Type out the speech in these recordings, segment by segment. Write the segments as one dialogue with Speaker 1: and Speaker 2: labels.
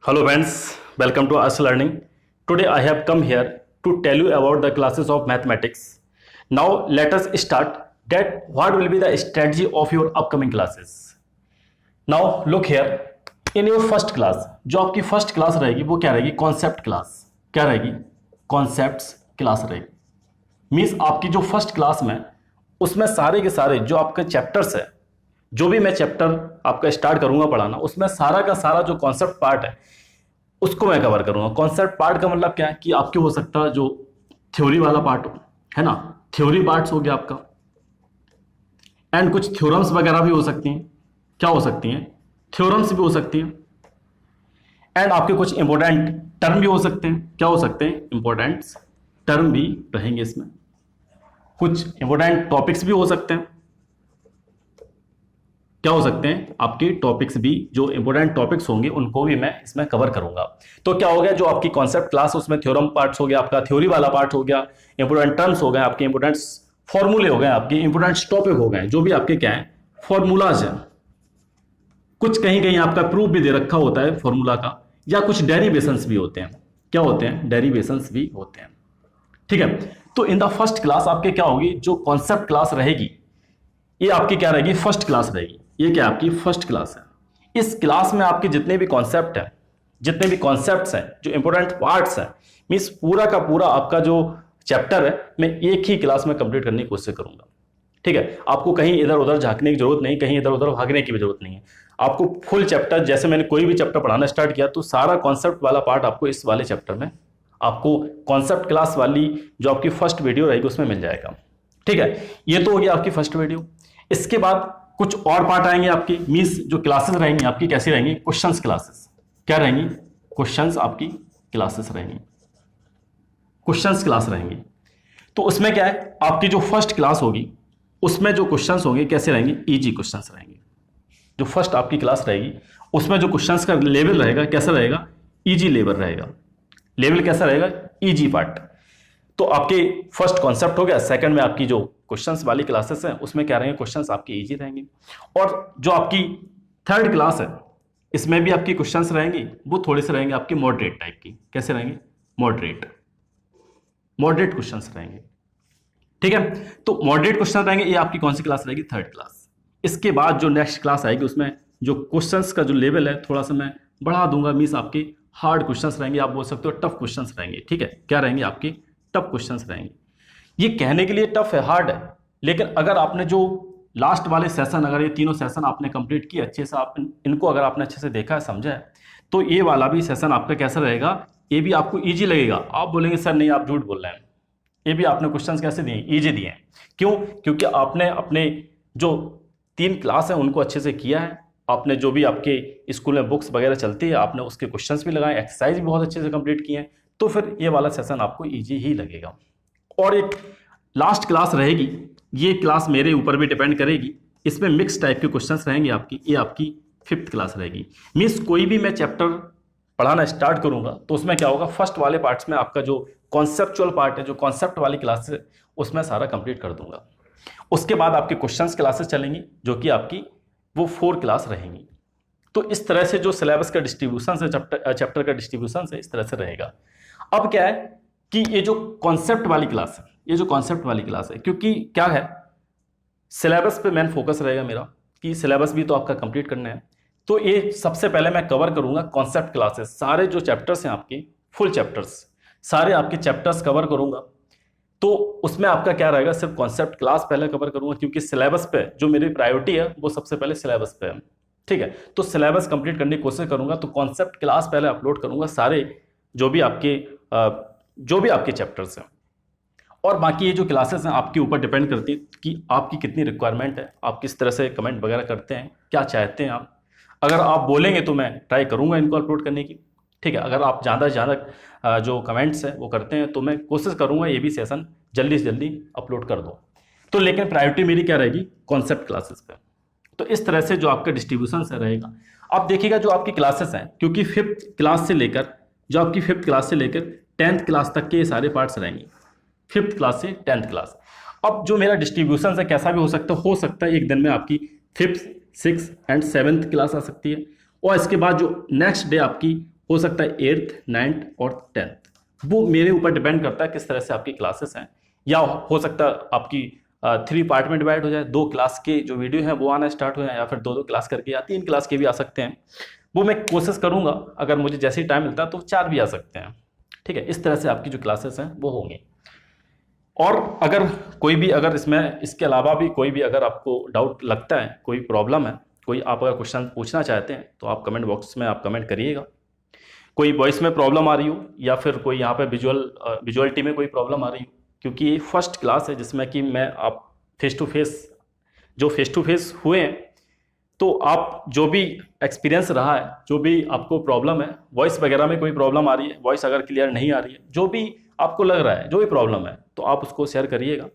Speaker 1: Hello friends, welcome to Us Learning. Today I have come here to tell you about the classes of mathematics. Now let us start that what will be the strategy of your upcoming classes. Now look here, in your first class, जो आपकी first class रहेगी वो क्या रहेगी? Concept class. क्या रहेगी? Concepts class रहेगी. Means आपकी जो फर्स्ट क्लास में उसमें सारे के सारे जो आपके चैप्टर्स है, जो भी मैं चैप्टर आपका स्टार्ट करूंगा पढ़ाना, उसमें सारा का सारा जो कॉन्सेप्ट पार्ट है उसको मैं कवर करूंगा. कॉन्सेप्ट पार्ट का मतलब क्या है कि आपके हो सकता है जो थ्योरी वाला पार्ट है ना, थ्योरी पार्ट्स हो गया आपका, एंड कुछ थ्योरम्स वगैरह भी हो सकती हैं. क्या हो सकती हैं? थ्योरम्स भी हो सकती हैं. एंड आपके कुछ इंपॉर्टेंट टर्म भी हो सकते हैं. क्या हो सकते हैं? इंपॉर्टेंट टर्म भी रहेंगे इसमें. कुछ इंपॉर्टेंट टॉपिक्स भी हो सकते हैं. क्या हो सकते हैं? आपके टॉपिक्स भी, जो इंपॉर्टेंट टॉपिक्स होंगे उनको भी मैं इसमें कवर करूंगा. तो क्या हो गया, जो आपकी कॉन्सेप्ट क्लास उसमें थ्योरम पार्ट्स हो गया, आपका थ्योरी वाला पार्ट हो गया, इंपॉर्टेंट टर्म्स हो गए, आपके इंपॉर्टेंट फॉर्मूले हो गए, आपके इंपॉर्टेंट टॉपिक हो गए, जो भी आपके क्या है फॉर्मूलाज है. कुछ कहीं कहीं आपका प्रूफ भी दे रखा होता है फॉर्मूला का, या कुछ डेरिवेशंस भी होते हैं. क्या होते हैं? डेरिवेशंस भी होते हैं. ठीक है. तो इन द फर्स्ट क्लास आपके क्या होगी, जो कॉन्सेप्ट क्लास रहेगी ये आपकी क्या रहेगी? फर्स्ट क्लास रहेगी. ये क्या आपकी फर्स्ट क्लास है. इस क्लास में आपके जितने भी कॉन्सेप्ट हैं, जितने भी कॉन्सेप्ट्स हैं, जो इंपॉर्टेंट पार्ट्स हैं, मींस पूरा का पूरा आपका जो चैप्टर है मैं एक ही क्लास में कंप्लीट करने की कोशिश करूंगा. ठीक है. आपको कहीं इधर उधर झांकने की जरूरत नहीं, कहीं इधर उधर भागने की भी जरूरत नहीं है. आपको फुल चैप्टर, जैसे मैंने कोई भी चैप्टर पढ़ाना स्टार्ट किया तो सारा कॉन्सेप्ट वाला पार्ट आपको इस वाले चैप्टर में, आपको कॉन्सेप्ट क्लास वाली जो आपकी फर्स्ट वीडियो रहेगी उसमें मिल जाएगा. ठीक है. ये तो हो गया आपकी फर्स्ट वीडियो. इसके बाद कुछ और पार्ट आएंगे आपकी, मींस जो क्लासेस रहेंगी आपकी कैसी रहेंगी? Questions classes. क्या रहेंगी? क्वेश्चंस आपकी क्लासेस रहेंगी. क्वेश्चंस क्लास रहेंगी. तो उसमें क्या है, आपकी जो फर्स्ट क्लास होगी उसमें जो क्वेश्चंस होंगे कैसे रहेंगे? इजी क्वेश्चंस रहेंगे. जो फर्स्ट आपकी क्लास रहेगी उसमें जो क्वेश्चंस का लेवल रहेगा कैसा रहेगा? इजी लेवल रहेगा. लेवल कैसा रहेगा? Easy part. तो आपके फर्स्ट कॉन्सेप्ट हो गया. सेकंड में आपकी जो क्वेश्चंस वाली क्लासेस हैं उसमें क्या रहेंगे? क्वेश्चंस आपके इजी रहेंगे. और जो आपकी थर्ड क्लास है इसमें भी आपकी क्वेश्चंस रहेंगी, वो थोड़े से रहेंगे आपके मॉडरेट टाइप की. कैसे रहेंगे? मॉडरेट क्वेश्चंस रहेंगे. ठीक है. तो मॉडरेट क्वेश्चन रहेंगे. ये आपकी कौन सी क्लास रहेगी? Third class. इसके बाद जो नेक्स्ट क्लास आएगी उसमें जो क्वेश्चंस का जो लेवल है थोड़ा सा मैं बढ़ा दूंगा. मींस आपके हार्ड क्वेश्चंस रहेंगे, आप बोल सकते हो टफ क्वेश्चंस रहेंगे. ठीक है. क्या रहेंगे? आपके टफ क्वेश्चंस रहेंगे. ये कहने के लिए टफ है, हार्ड है, लेकिन अगर आपने जो लास्ट वाले सेशन, अगर ये तीनों सेशन आपने कंप्लीट किए अच्छे से, आप इनको अगर आपने अच्छे से देखा है, समझा है, तो ये वाला भी सेशन आपका कैसा रहेगा? ये भी आपको इजी लगेगा. आप बोलेंगे सर नहीं आप झूठ बोल रहे हैं, ये भी आपने क्वेश्चंस कैसे दिए? इजी दिए हैं. क्यों? क्योंकि आपने अपने जो 3 क्लास है उनको अच्छे से किया है. आपने जो भी आपके स्कूल में बुक्स वगैरह चलती है आपने उसके क्वेश्चंस भी लगाए, एक्सरसाइज भी बहुत अच्छे से कंप्लीट किए हैं. तो फिर ये वाला सेशन आपको ईजी ही लगेगा. और एक लास्ट क्लास रहेगी, ये क्लास मेरे ऊपर भी डिपेंड करेगी. इसमें मिक्स टाइप के क्वेश्चंस रहेंगे आपकी. ये आपकी 5th क्लास रहेगी. मीन्स कोई भी मैं चैप्टर पढ़ाना स्टार्ट करूंगा तो उसमें क्या होगा, फर्स्ट वाले पार्ट्स में आपका जो कॉन्सेप्चुअल पार्ट है, जो कॉन्सेप्ट वाली क्लास है, उसमें सारा कंप्लीट कर दूंगा. उसके बाद आपके क्वेश्चंस क्लासेस चलेंगी जो कि आपकी वो 4 क्लास रहेंगी. तो इस तरह से जो सिलेबस का डिस्ट्रीब्यूशन है, चैप्टर का डिस्ट्रीब्यूशन है, इस तरह से रहेगा. अब क्या है कि ये जो कॉन्सेप्ट वाली क्लास है, ये जो कॉन्सेप्ट वाली क्लास है, क्योंकि क्या है सिलेबस पे मेन फोकस रहेगा मेरा कि सिलेबस भी तो आपका कंप्लीट करना है. तो ये सबसे पहले मैं कवर करूंगा कॉन्सेप्ट क्लासेस. सारे जो चैप्टर्स हैं आपके, फुल चैप्टर्स, सारे आपके चैप्टर्स कवर करूंगा. तो उसमें आपका क्या रहेगा, सिर्फ कॉन्सेप्ट क्लास पहले कवर करूंगा, क्योंकि सिलेबस पे जो मेरी प्रायोरिटी है वो सबसे पहले सिलेबस पे है. ठीक है. तो सिलेबस कंप्लीट करने की कोशिश करूंगा. तो कॉन्सेप्ट क्लास पहले अपलोड करूंगा, सारे जो भी आपके चैप्टर्स हैं. और बाकी ये जो क्लासेस हैं आपके ऊपर डिपेंड करती है कि आपकी कितनी रिक्वायरमेंट है, आप किस तरह से कमेंट वगैरह करते हैं, क्या चाहते हैं आप. अगर आप बोलेंगे तो मैं ट्राई करूंगा इनको अपलोड करने की. ठीक है. अगर आप ज़्यादा से ज़्यादा जो कमेंट्स हैं वो करते हैं तो मैं कोशिश करूंगा ये भी सेशन जल्दी से जल्दी अपलोड कर दो. तो लेकिन प्रायोरिटी मेरी क्या रहेगी? कॉन्सेप्ट क्लासेस पे. तो इस तरह से जो आपका डिस्ट्रीब्यूशन से रहेगा. आप देखिएगा जो आपकी क्लासेस हैं, क्योंकि 5th क्लास से लेकर, जो आपकी 5th क्लास से लेकर 10th क्लास तक के ये सारे पार्ट्स रहेंगे. 5th क्लास से 10th क्लास. अब जो मेरा डिस्ट्रीब्यूशन है कैसा भी हो सकता है एक दिन में आपकी 5th, 6th and 7th class आ सकती है. और इसके बाद जो नेक्स्ट डे आपकी हो सकता है 8th 9th और 10th, वो मेरे ऊपर डिपेंड करता है किस तरह से आपकी क्लासेस हैं। या हो सकता है आपकी 3 पार्ट में डिवाइड हो जाए, 2 क्लास के जो वीडियो हैं वो आना स्टार्ट हो जाए, या फिर 2 क्लास करके या 3 क्लास के भी आ सकते हैं। वो मैं कोशिश करूंगा, अगर मुझे जैसे ही टाइम मिलता है तो 4 भी आ सकते हैं। ठीक है, इस तरह से आपकी जो क्लासेस हैं वो होंगी। और अगर कोई भी अगर इसमें इसके अलावा भी कोई भी अगर आपको डाउट लगता है, कोई प्रॉब्लम है, कोई आप अगर क्वेश्चन पूछना चाहते हैं तो आप कमेंट बॉक्स में आप कमेंट करिएगा। कोई वॉइस में प्रॉब्लम आ रही हो या फिर कोई यहाँ पे विजुअलिटी में कोई प्रॉब्लम आ रही हो, क्योंकि ये फर्स्ट क्लास है जिसमें कि मैं आप फेस टू फेस हुए हैं, तो आप जो भी एक्सपीरियंस रहा है, जो भी आपको प्रॉब्लम है, वॉइस वगैरह में कोई प्रॉब्लम आ रही है, वॉइस अगर क्लियर नहीं आ रही है, जो भी आपको लग रहा है, जो भी प्रॉब्लम है, तो आप उसको शेयर करिएगा।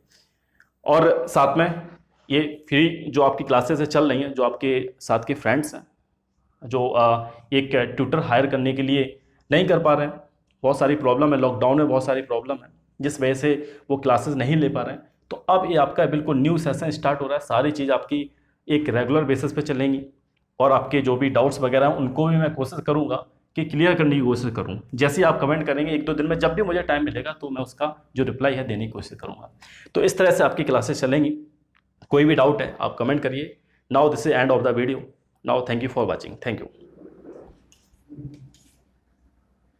Speaker 1: और साथ में ये फ्री जो आपकी क्लासेस है चल रही हैं, जो आपके साथ के फ्रेंड्स हैं जो एक ट्यूटर हायर करने के लिए नहीं कर पा रहे हैं, बहुत सारी प्रॉब्लम है, लॉकडाउन में बहुत सारी प्रॉब्लम है जिस वजह से वो क्लासेस नहीं ले पा रहे हैं, तो अब ये आपका बिल्कुल न्यू सेशन स्टार्ट हो रहा है। सारी चीज़ आपकी एक रेगुलर बेसिस पे चलेंगी, और आपके जो भी डाउट्स वगैरह हैं उनको भी मैं कोशिश करूँगा कि क्लियर करने की कोशिश करूँ। जैसे ही आप कमेंट करेंगे 1-2 दिन में, जब भी मुझे टाइम मिलेगा तो मैं उसका जो रिप्लाई है देने की कोशिश करूँगा। तो इस तरह से आपकी क्लासेस चलेंगी। कोई भी डाउट है आप कमेंट करिए। Now this is end of the video. Now thank you for watching. Thank you.